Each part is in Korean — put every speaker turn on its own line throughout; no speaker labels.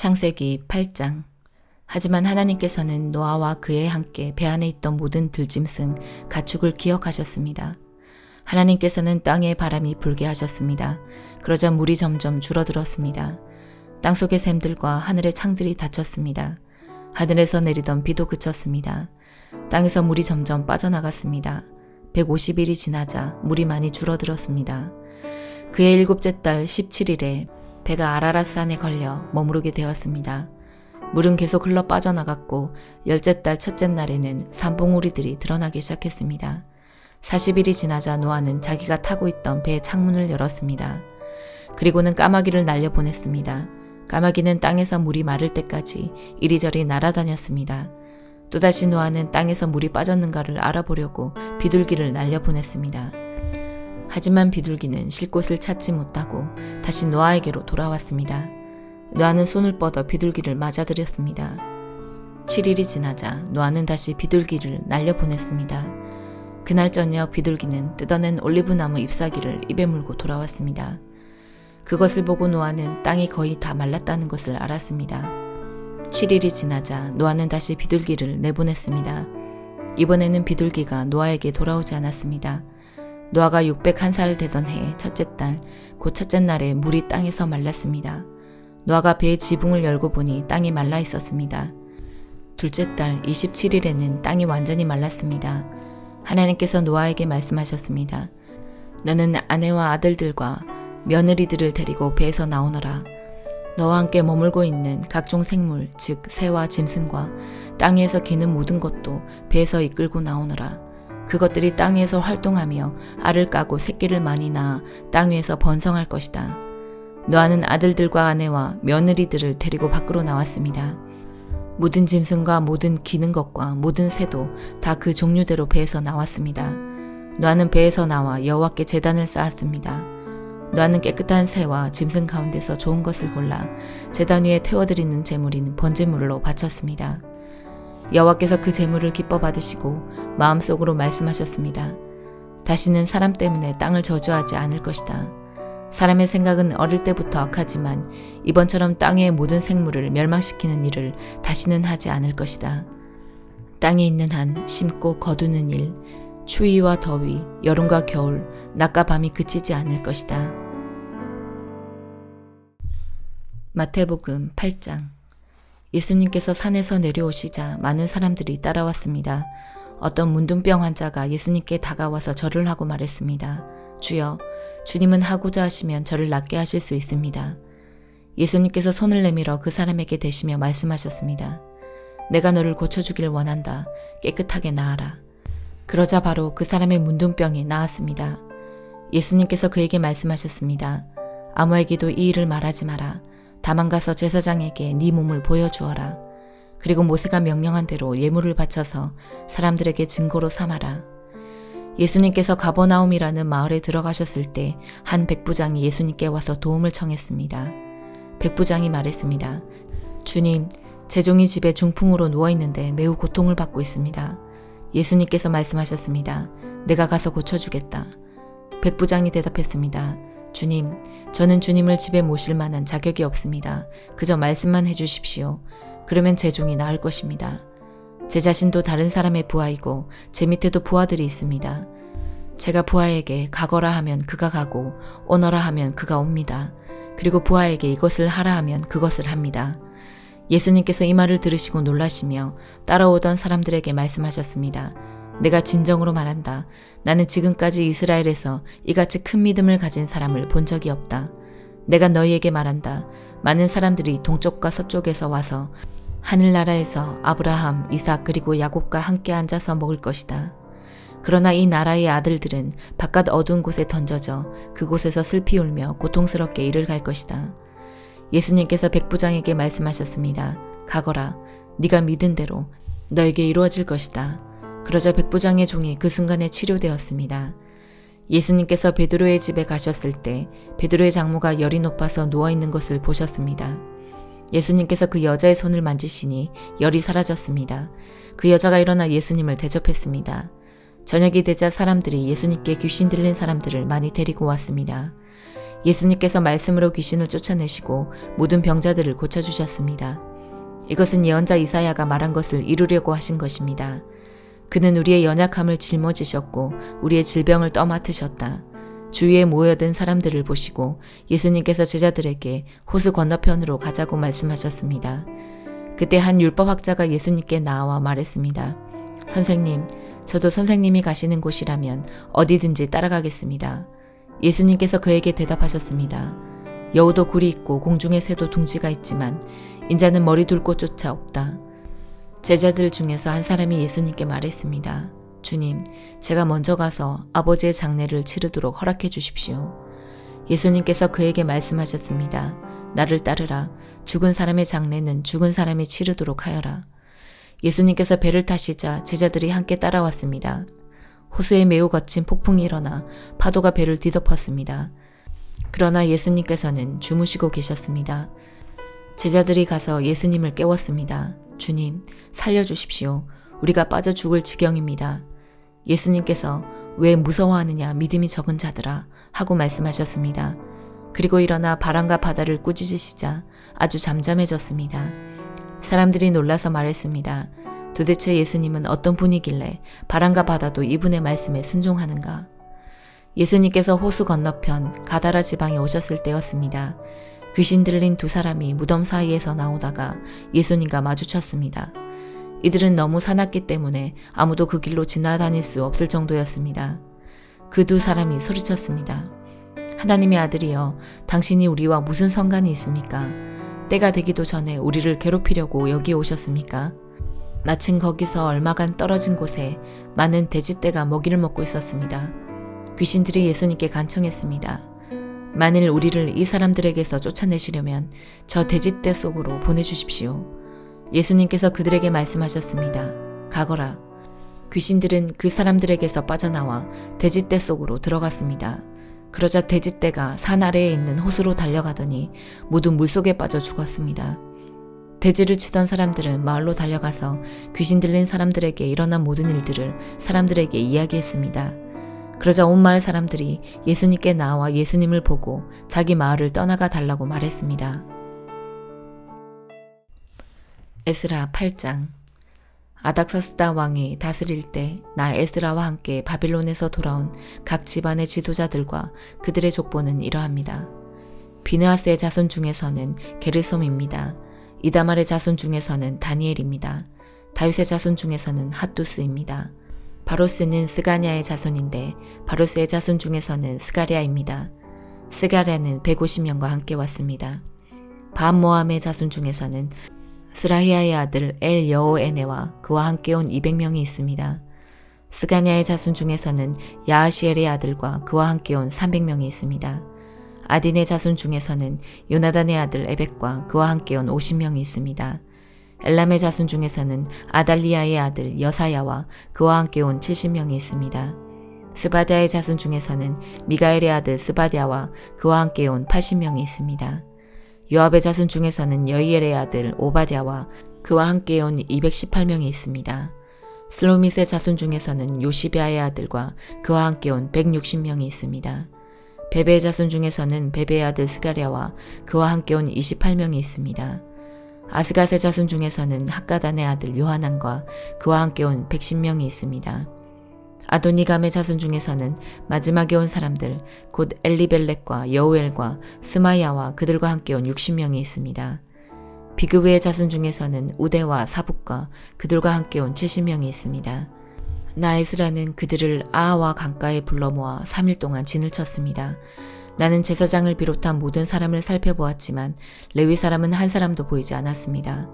창세기 8장. 하지만 하나님께서는 노아와 그에 함께 배 안에 있던 모든 들짐승, 가축을 기억하셨습니다. 하나님께서는 땅에 바람이 불게 하셨습니다. 그러자 물이 점점 줄어들었습니다. 땅속의 샘들과 하늘의 창들이 닫혔습니다. 하늘에서 내리던 비도 그쳤습니다. 땅에서 물이 점점 빠져나갔습니다. 150일이 지나자 물이 많이 줄어들었습니다. 그의 일곱째 달 17일에 배가 아라랏산에 걸려 머무르게 되었습니다. 물은 계속 흘러 빠져나갔고 열째 달 첫째 날에는 산봉우리들이 드러나기 시작했습니다. 40일이 지나자 노아는 자기가 타고 있던 배의 창문을 열었습니다. 그리고는 까마귀를 날려보냈습니다. 까마귀는 땅에서 물이 마를 때까지 이리저리 날아다녔습니다. 또다시 노아는 땅에서 물이 빠졌는가를 알아보려고 비둘기를 날려보냈습니다. 하지만 비둘기는 쉴 곳을 찾지 못하고 다시 노아에게로 돌아왔습니다. 노아는 손을 뻗어 비둘기를 맞아들였습니다. 7일이 지나자 노아는 다시 비둘기를 날려보냈습니다. 그날 저녁 비둘기는 뜯어낸 올리브나무 잎사귀를 입에 물고 돌아왔습니다. 그것을 보고 노아는 땅이 거의 다 말랐다는 것을 알았습니다. 7일이 지나자 노아는 다시 비둘기를 내보냈습니다. 이번에는 비둘기가 노아에게 돌아오지 않았습니다. 노아가 601살 되던 해 첫째 달, 곧 첫째 날에 물이 땅에서 말랐습니다. 노아가 배의 지붕을 열고 보니 땅이 말라 있었습니다. 둘째 달 27일에는 땅이 완전히 말랐습니다. 하나님께서 노아에게 말씀하셨습니다. 너는 아내와 아들들과 며느리들을 데리고 배에서 나오너라. 너와 함께 머물고 있는 각종 생물, 즉 새와 짐승과 땅 위에서 기는 모든 것도 배에서 이끌고 나오너라. 그것들이 땅 위에서 활동하며 알을 까고 새끼를 많이 낳아 땅 위에서 번성할 것이다. 노아는 아들들과 아내와 며느리들을 데리고 밖으로 나왔습니다. 모든 짐승과 모든 기는 것과 모든 새도 다 그 종류대로 배에서 나왔습니다. 노아는 배에서 나와 여호와께 제단을 쌓았습니다. 노아는 깨끗한 새와 짐승 가운데서 좋은 것을 골라 제단 위에 태워드리는 제물인 번제물로 바쳤습니다. 여호와께서 그 제물을 기뻐 받으시고 마음속으로 말씀하셨습니다. 다시는 사람 때문에 땅을 저주하지 않을 것이다. 사람의 생각은 어릴 때부터 악하지만 이번처럼 땅 위의 모든 생물을 멸망시키는 일을 다시는 하지 않을 것이다. 땅에 있는 한 심고 거두는 일, 추위와 더위, 여름과 겨울, 낮과 밤이 그치지 않을 것이다. 마태복음 8장. 예수님께서 산에서 내려오시자 많은 사람들이 따라왔습니다. 어떤 문둥병 환자가 예수님께 다가와서 절을 하고 말했습니다. 주여, 주님은 하고자 하시면 저를 낫게 하실 수 있습니다. 예수님께서 손을 내밀어 그 사람에게 대시며 말씀하셨습니다. 내가 너를 고쳐주길 원한다. 깨끗하게 나아라. 그러자 바로 그 사람의 문둥병이 나았습니다. 예수님께서 그에게 말씀하셨습니다. 아무에게도 이 일을 말하지 마라. 다만 가서 제사장에게 네 몸을 보여주어라. 그리고 모세가 명령한 대로 예물을 바쳐서 사람들에게 증거로 삼아라. 예수님께서 가버나움이라는 마을에 들어가셨을 때 한 백부장이 예수님께 와서 도움을 청했습니다. 백부장이 말했습니다. 주님, 제 종이 집에 중풍으로 누워있는데 매우 고통을 받고 있습니다. 예수님께서 말씀하셨습니다. 내가 가서 고쳐주겠다. 백부장이 대답했습니다. 주님, 저는 주님을 집에 모실 만한 자격이 없습니다. 그저 말씀만 해주십시오. 그러면 제 종이 나을 것입니다. 제 자신도 다른 사람의 부하이고 제 밑에도 부하들이 있습니다. 제가 부하에게 가거라 하면 그가 가고 오너라 하면 그가 옵니다. 그리고 부하에게 이것을 하라 하면 그것을 합니다. 예수님께서 이 말을 들으시고 놀라시며 따라오던 사람들에게 말씀하셨습니다. 내가 진정으로 말한다. 나는 지금까지 이스라엘에서 이같이 큰 믿음을 가진 사람을 본 적이 없다. 내가 너희에게 말한다. 많은 사람들이 동쪽과 서쪽에서 와서 하늘나라에서 아브라함, 이삭 그리고 야곱과 함께 앉아서 먹을 것이다. 그러나 이 나라의 아들들은 바깥 어두운 곳에 던져져 그곳에서 슬피 울며 고통스럽게 일을 갈 것이다. 예수님께서 백부장에게 말씀하셨습니다. 가거라. 네가 믿은 대로 너에게 이루어질 것이다. 그러자 백부장의 종이 그 순간에 치료되었습니다. 예수님께서 베드로의 집에 가셨을 때 베드로의 장모가 열이 높아서 누워있는 것을 보셨습니다. 예수님께서 그 여자의 손을 만지시니 열이 사라졌습니다. 그 여자가 일어나 예수님을 대접했습니다. 저녁이 되자 사람들이 예수님께 귀신 들린 사람들을 많이 데리고 왔습니다. 예수님께서 말씀으로 귀신을 쫓아내시고 모든 병자들을 고쳐주셨습니다. 이것은 예언자 이사야가 말한 것을 이루려고 하신 것입니다. 그는 우리의 연약함을 짊어지셨고 우리의 질병을 떠맡으셨다. 주위에 모여든 사람들을 보시고 예수님께서 제자들에게 호수 건너편으로 가자고 말씀하셨습니다. 그때 한 율법학자가 예수님께 나와 말했습니다. 선생님, 저도 선생님이 가시는 곳이라면 어디든지 따라가겠습니다. 예수님께서 그에게 대답하셨습니다. 여우도 굴이 있고 공중의 새도 둥지가 있지만 인자는 머리 둘 곳조차 없다. 제자들 중에서 한 사람이 예수님께 말했습니다. 주님, 제가 먼저 가서 아버지의 장례를 치르도록 허락해 주십시오. 예수님께서 그에게 말씀하셨습니다. 나를 따르라. 죽은 사람의 장례는 죽은 사람이 치르도록 하여라. 예수님께서 배를 타시자 제자들이 함께 따라왔습니다. 호수에 매우 거친 폭풍이 일어나 파도가 배를 뒤덮었습니다. 그러나 예수님께서는 주무시고 계셨습니다. 제자들이 가서 예수님을 깨웠습니다. 주님, 살려주십시오. 우리가 빠져 죽을 지경입니다. 예수님께서 왜 무서워하느냐 믿음이 적은 자들아 하고 말씀하셨습니다. 그리고 일어나 바람과 바다를 꾸짖으시자 아주 잠잠해졌습니다. 사람들이 놀라서 말했습니다. 도대체 예수님은 어떤 분이길래 바람과 바다도 이분의 말씀에 순종하는가? 예수님께서 호수 건너편 가다라 지방에 오셨을 때였습니다. 귀신 들린 두 사람이 무덤 사이에서 나오다가 예수님과 마주쳤습니다. 이들은 너무 사납기 때문에 아무도 그 길로 지나다닐 수 없을 정도였습니다. 그 두 사람이 소리쳤습니다. 하나님의 아들이여, 당신이 우리와 무슨 상관이 있습니까? 때가 되기도 전에 우리를 괴롭히려고 여기 오셨습니까? 마침 거기서 얼마간 떨어진 곳에 많은 돼지떼가 먹이를 먹고 있었습니다. 귀신들이 예수님께 간청했습니다. 만일 우리를 이 사람들에게서 쫓아내시려면 저 돼지떼 속으로 보내주십시오. 예수님께서 그들에게 말씀하셨습니다. 가거라. 귀신들은 그 사람들에게서 빠져나와 돼지떼 속으로 들어갔습니다. 그러자 돼지떼가 산 아래에 있는 호수로 달려가더니 모두 물속에 빠져 죽었습니다. 돼지를 치던 사람들은 마을로 달려가서 귀신 들린 사람들에게 일어난 모든 일들을 사람들에게 이야기했습니다. 그러자 온 마을 사람들이 예수님께 나와 예수님을 보고 자기 마을을 떠나가 달라고 말했습니다. 에스라 8장. 아닥사스다 왕이 다스릴 때 나 에스라와 함께 바빌론에서 돌아온 각 집안의 지도자들과 그들의 족보는 이러합니다. 비느하스의 자손 중에서는 게르솜입니다. 이다말의 자손 중에서는 다니엘입니다. 다윗의 자손 중에서는 핫두스입니다. 바로스는 스가냐의 자손인데 바로스의 자손 중에서는 스가랴입니다. 스가랴는 150명과 함께 왔습니다. 바암모함의 자손 중에서는 스라히아의 아들 엘 여호에네와 그와 함께 온 200명이 있습니다. 스가냐의 자손 중에서는 야하시엘의 아들과 그와 함께 온 300명이 있습니다. 아딘의 자손 중에서는 요나단의 아들 에벡과 그와 함께 온 50명이 있습니다. 엘람의 자손 중에서는 아달리아의 아들 여사야와 그와 함께 온 70명이 있습니다. 스바디아의 자손 중에서는 미가엘의 아들 스바디아와 그와 함께 온 80명이 있습니다. 요압의 자손 중에서는 여이엘의 아들 오바댜와 그와 함께 온 218명이 있습니다. 슬로밋의 자손 중에서는 요시비아의 아들과 그와 함께 온 160명이 있습니다. 베베의 자손 중에서는 베베의 아들 스가랴와 그와 함께 온 28명이 있습니다. 아스갓의 자손 중에서는 학가단의 아들 요하난과 그와 함께 온 110명이 있습니다. 아도니감의 자손 중에서는 마지막에 온 사람들 곧 엘리벨렉과 여우엘과 스마야와 그들과 함께 온 60명이 있습니다. 비그브의 자손 중에서는 우데와 사북과 그들과 함께 온 70명이 있습니다. 나 에스라는 그들을 아하와 강가에 불러 모아 3일 동안 진을 쳤습니다. 나는 제사장을 비롯한 모든 사람을 살펴보았지만 레위 사람은 한 사람도 보이지 않았습니다.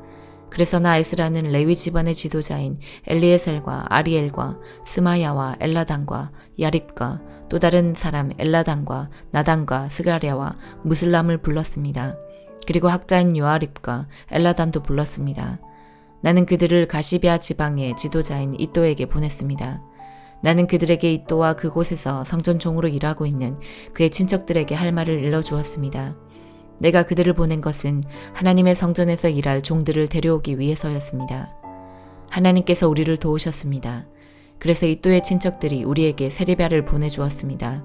그래서 나 에스라는 레위 집안의 지도자인 엘리에셀과 아리엘과 스마야와 엘라단과 야립과 또 다른 사람 엘라단과 나단과 스가랴와 무슬람을 불렀습니다. 그리고 학자인 요아립과 엘라단도 불렀습니다. 나는 그들을 가시비아 지방의 지도자인 이또에게 보냈습니다. 나는 그들에게 이또와 그곳에서 성전 종으로 일하고 있는 그의 친척들에게 할 말을 일러주었습니다. 내가 그들을 보낸 것은 하나님의 성전에서 일할 종들을 데려오기 위해서였습니다. 하나님께서 우리를 도우셨습니다. 그래서 이또의 친척들이 우리에게 세리비아를 보내주었습니다.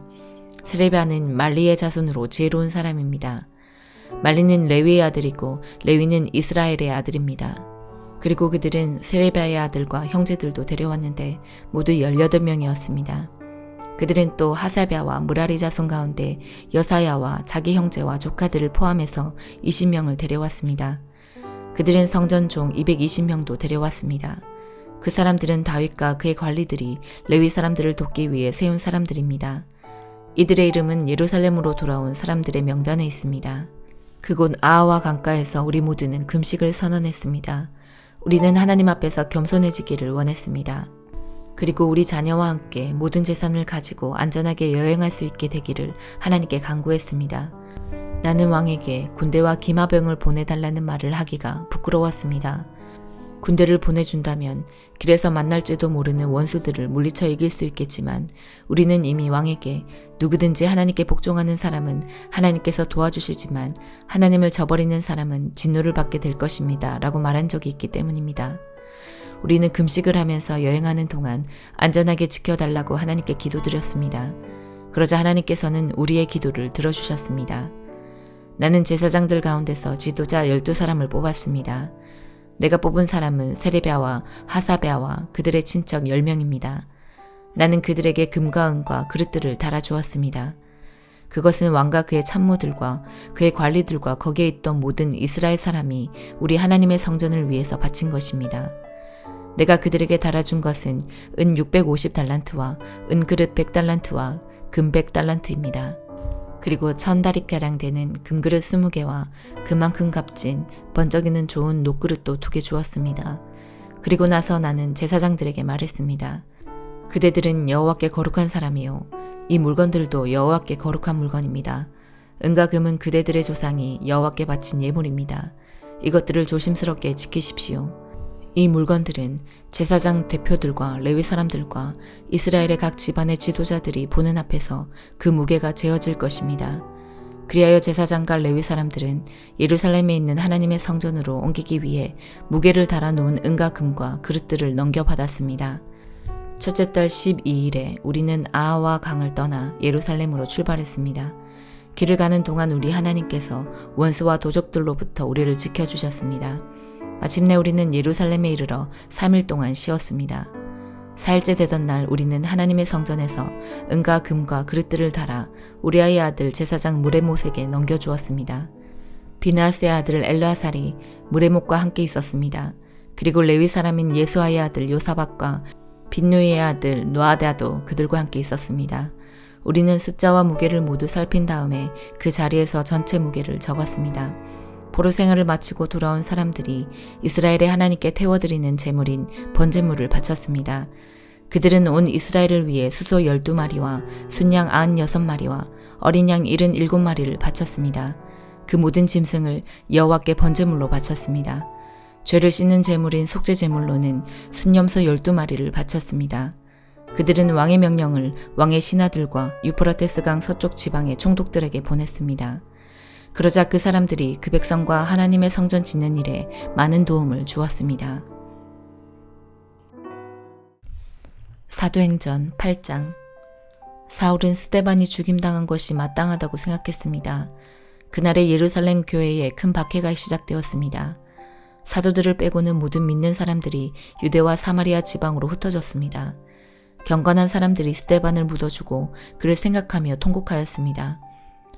세레비아는 말리의 자손으로 지혜로운 사람입니다. 말리는 레위의 아들이고 레위는 이스라엘의 아들입니다. 그리고 그들은 세레비아의 아들과 형제들도 데려왔는데 모두 18명이었습니다. 그들은 또 하사랴와 무라리 자손 가운데 여사야와 자기 형제와 조카들을 포함해서 20명을 데려왔습니다. 그들은 성전종 220명도 데려왔습니다. 그 사람들은 다윗과 그의 관리들이 레위 사람들을 돕기 위해 세운 사람들입니다. 이들의 이름은 예루살렘으로 돌아온 사람들의 명단에 있습니다. 그곳 아하와 강가에서 우리 모두는 금식을 선언했습니다. 우리는 하나님 앞에서 겸손해지기를 원했습니다. 그리고 우리 자녀와 함께 모든 재산을 가지고 안전하게 여행할 수 있게 되기를 하나님께 간구했습니다. 나는 왕에게 군대와 기마병을 보내달라는 말을 하기가 부끄러웠습니다. 군대를 보내준다면 길에서 만날지도 모르는 원수들을 물리쳐 이길 수 있겠지만 우리는 이미 왕에게 누구든지 하나님께 복종하는 사람은 하나님께서 도와주시지만 하나님을 저버리는 사람은 진노를 받게 될 것입니다. 라고 말한 적이 있기 때문입니다. 우리는 금식을 하면서 여행하는 동안 안전하게 지켜달라고 하나님께 기도드렸습니다. 그러자 하나님께서는 우리의 기도를 들어주셨습니다. 나는 제사장들 가운데서 지도자 12사람을 뽑았습니다. 내가 뽑은 사람은 세레비아와 하사랴와 그들의 친척 10명입니다. 나는 그들에게 금과 은과 그릇들을 달아주었습니다. 그것은 왕과 그의 참모들과 그의 관리들과 거기에 있던 모든 이스라엘 사람이 우리 하나님의 성전을 위해서 바친 것입니다. 내가 그들에게 달아준 것은 은 650달란트와 은그릇 100달란트와 금 100달란트입니다. 그리고 1000다리가량 되는 금그릇 20개와 그만큼 값진 번쩍이는 좋은 녹그릇도 2개 주었습니다. 그리고 나서 나는 제사장들에게 말했습니다. 그대들은 여호와께 거룩한 사람이요. 이 물건들도 여호와께 거룩한 물건입니다. 은과 금은 그대들의 조상이 여호와께 바친 예물입니다. 이것들을 조심스럽게 지키십시오. 이 물건들은 제사장 대표들과 레위 사람들과 이스라엘의 각 집안의 지도자들이 보는 앞에서 그 무게가 재어질 것입니다. 그리하여 제사장과 레위 사람들은 예루살렘에 있는 하나님의 성전으로 옮기기 위해 무게를 달아놓은 은과 금과 그릇들을 넘겨받았습니다. 첫째 달 12일에 우리는 아하와 강을 떠나 예루살렘으로 출발했습니다. 길을 가는 동안 우리 하나님께서 원수와 도적들로부터 우리를 지켜주셨습니다. 마침내 우리는 예루살렘에 이르러 3일 동안 쉬었습니다. 4일째 되던 날 우리는 하나님의 성전에서 은과 금과 그릇들을 달아 우리아의 아들 제사장 무레못에게 넘겨주었습니다. 비나스의 아들 엘르아살이 무레못과 함께 있었습니다. 그리고 레위 사람인 예수아의 아들 요사박과 빈누이의 아들 노아다도 그들과 함께 있었습니다. 우리는 숫자와 무게를 모두 살핀 다음에 그 자리에서 전체 무게를 적었습니다. 포로 생활을 마치고 돌아온 사람들이 이스라엘의 하나님께 태워드리는 제물인 번제물을 바쳤습니다. 그들은 온 이스라엘을 위해 수소 12마리와 순양 96마리와 어린 양 77마리를 바쳤습니다. 그 모든 짐승을 여호와께 번제물로 바쳤습니다. 죄를 씻는 제물인 속죄 제물로는 순염소 12마리를 바쳤습니다. 그들은 왕의 명령을 왕의 신하들과 유프라테스 강 서쪽 지방의 총독들에게 보냈습니다. 그러자 그 사람들이 그 백성과 하나님의 성전 짓는 일에 많은 도움을 주었습니다. 사도행전 8장. 사울은 스데반이 죽임당한 것이 마땅하다고 생각했습니다. 그날의 예루살렘 교회에 큰 박해가 시작되었습니다. 사도들을 빼고는 모든 믿는 사람들이 유대와 사마리아 지방으로 흩어졌습니다. 경건한 사람들이 스데반을 묻어주고 그를 생각하며 통곡하였습니다.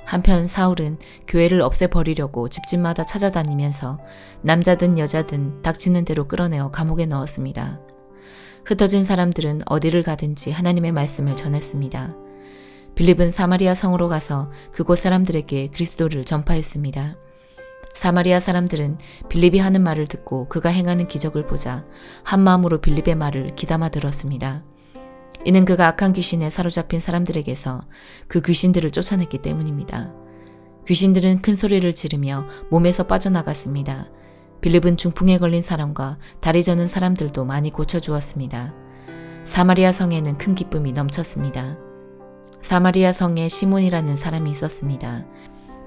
한편 사울은 교회를 없애버리려고 집집마다 찾아다니면서 남자든 여자든 닥치는 대로 끌어내어 감옥에 넣었습니다. 흩어진 사람들은 어디를 가든지 하나님의 말씀을 전했습니다. 빌립은 사마리아 성으로 가서 그곳 사람들에게 그리스도를 전파했습니다. 사마리아 사람들은 빌립이 하는 말을 듣고 그가 행하는 기적을 보자 한마음으로 빌립의 말을 귀담아 들었습니다. 이는 그가 악한 귀신에 사로잡힌 사람들에게서 그 귀신들을 쫓아냈기 때문입니다. 귀신들은 큰 소리를 지르며 몸에서 빠져나갔습니다. 빌립은 중풍에 걸린 사람과 다리 저는 사람들도 많이 고쳐주었습니다. 사마리아 성에는 큰 기쁨이 넘쳤습니다. 사마리아 성에 시몬이라는 사람이 있었습니다.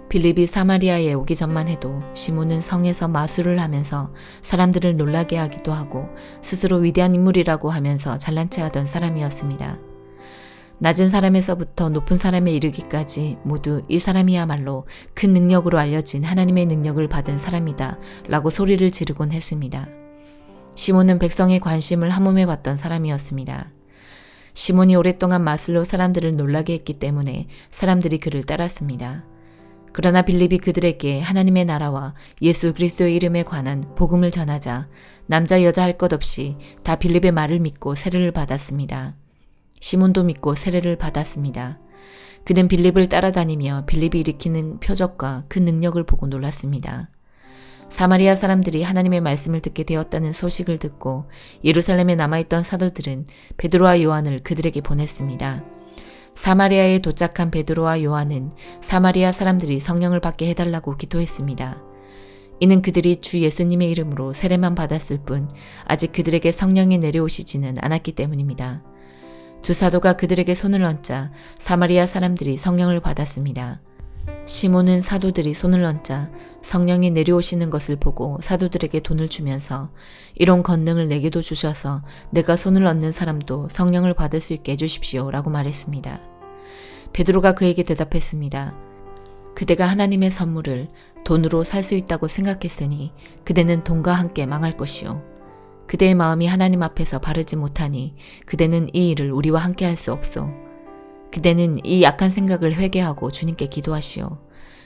빌립이 사마리아에 오기 전만 해도 시몬은 성에서 마술을 하면서 사람들을 놀라게 하기도 하고 스스로 위대한 인물이라고 하면서 잘난 체 하던 사람이었습니다. 낮은 사람에서부터 높은 사람에 이르기까지 모두 이 사람이야말로 큰 능력으로 알려진 하나님의 능력을 받은 사람이다 라고 소리를 지르곤 했습니다. 시몬은 백성의 관심을 한몸에 받던 사람이었습니다. 시몬이 오랫동안 말로 사람들을 놀라게 했기 때문에 사람들이 그를 따랐습니다. 그러나 빌립이 그들에게 하나님의 나라와 예수 그리스도의 이름에 관한 복음을 전하자 남자 여자 할 것 없이 다 빌립의 말을 믿고 세례를 받았습니다. 시몬도 믿고 세례를 받았습니다. 그는 빌립을 따라다니며 빌립이 일으키는 표적과 그 능력을 보고 놀랐습니다. 사마리아 사람들이 하나님의 말씀을 듣게 되었다는 소식을 듣고 예루살렘에 남아있던 사도들은 베드로와 요한을 그들에게 보냈습니다. 사마리아에 도착한 베드로와 요한은 사마리아 사람들이 성령을 받게 해달라고 기도했습니다. 이는 그들이 주 예수님의 이름으로 세례만 받았을 뿐 아직 그들에게 성령이 내려오시지는 않았기 때문입니다. 두 사도가 그들에게 손을 얹자 사마리아 사람들이 성령을 받았습니다. 시몬은 사도들이 손을 얹자 성령이 내려오시는 것을 보고 사도들에게 돈을 주면서 이런 권능을 내게도 주셔서 내가 손을 얹는 사람도 성령을 받을 수 있게 해주십시오 라고 말했습니다. 베드로가 그에게 대답했습니다. 그대가 하나님의 선물을 돈으로 살 수 있다고 생각했으니 그대는 돈과 함께 망할 것이요. 그대의 마음이 하나님 앞에서 바르지 못하니 그대는 이 일을 우리와 함께 할 수 없소. 그대는 이 약한 생각을 회개하고 주님께 기도하시오.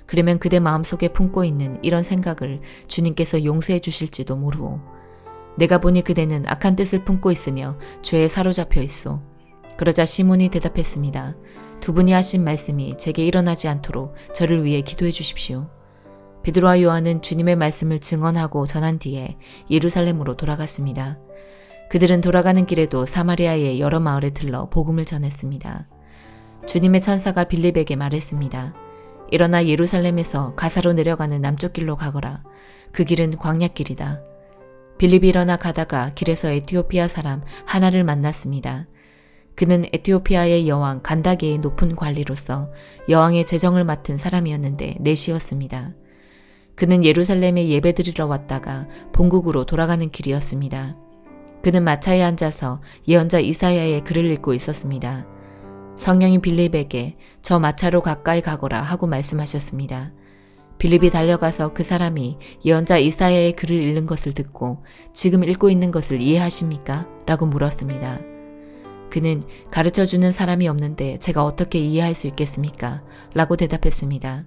그러면 그대 마음속에 품고 있는 이런 생각을 주님께서 용서해 주실지도 모르오. 내가 보니 그대는 악한 뜻을 품고 있으며 죄에 사로잡혀 있소. 그러자 시몬이 대답했습니다. 두 분이 하신 말씀이 제게 일어나지 않도록 저를 위해 기도해 주십시오. 베드로와 요한은 주님의 말씀을 증언하고 전한 뒤에 예루살렘으로 돌아갔습니다. 그들은 돌아가는 길에도 사마리아의 여러 마을에 들러 복음을 전했습니다. 주님의 천사가 빌립에게 말했습니다. 일어나 예루살렘에서 가사로 내려가는 남쪽 길로 가거라. 그 길은 광야길이다. 빌립이 일어나 가다가 길에서 에티오피아 사람 하나를 만났습니다. 그는 에티오피아의 여왕 간다게의 높은 관리로서 여왕의 재정을 맡은 사람이었는데 내시였습니다. 그는 예루살렘에 예배드리러 왔다가 본국으로 돌아가는 길이었습니다. 그는 마차에 앉아서 예언자 이사야의 글을 읽고 있었습니다. 성령이 빌립에게 저 마차로 가까이 가거라 하고 말씀하셨습니다. 빌립이 달려가서 그 사람이 예언자 이사야의 글을 읽는 것을 듣고 지금 읽고 있는 것을 이해하십니까? 라고 물었습니다. 그는 가르쳐주는 사람이 없는데 제가 어떻게 이해할 수 있겠습니까? 라고 대답했습니다.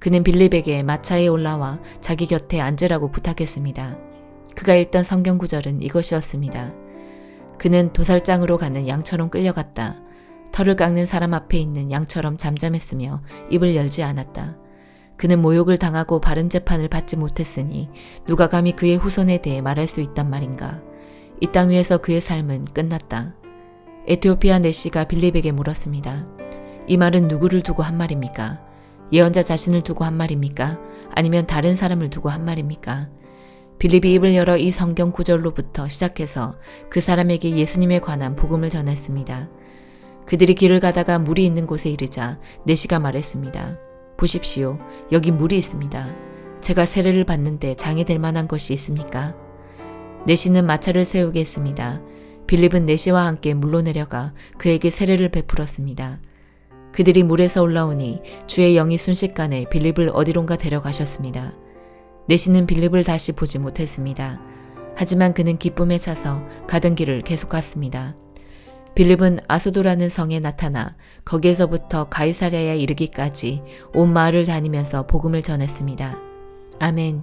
그는 빌립에게 마차에 올라와 자기 곁에 앉으라고 부탁했습니다. 그가 읽던 성경 구절은 이것이었습니다. 그는 도살장으로 가는 양처럼 끌려갔다. 털을 깎는 사람 앞에 있는 양처럼 잠잠했으며 입을 열지 않았다. 그는 모욕을 당하고 바른 재판을 받지 못했으니 누가 감히 그의 후손에 대해 말할 수 있단 말인가. 이 땅 위에서 그의 삶은 끝났다. 에티오피아 내시가 빌립에게 물었습니다. 이 말은 누구를 두고 한 말입니까? 예언자 자신을 두고 한 말입니까? 아니면 다른 사람을 두고 한 말입니까? 빌립이 입을 열어 이 성경 구절로부터 시작해서 그 사람에게 예수님에 관한 복음을 전했습니다. 그들이 길을 가다가 물이 있는 곳에 이르자 내시가 말했습니다. 보십시오. 여기 물이 있습니다. 제가 세례를 받는데 장애될 만한 것이 있습니까? 내시는 마차를 세우게 했습니다. 빌립은 내시와 함께 물로 내려가 그에게 세례를 베풀었습니다. 그들이 물에서 올라오니 주의 영이 순식간에 빌립을 어디론가 데려가셨습니다. 내시는 빌립을 다시 보지 못했습니다. 하지만 그는 기쁨에 차서 가던 길을 계속 갔습니다. 빌립은 아소도라는 성에 나타나 거기에서부터 가이사랴에 이르기까지 온 마을을 다니면서 복음을 전했습니다. 아멘.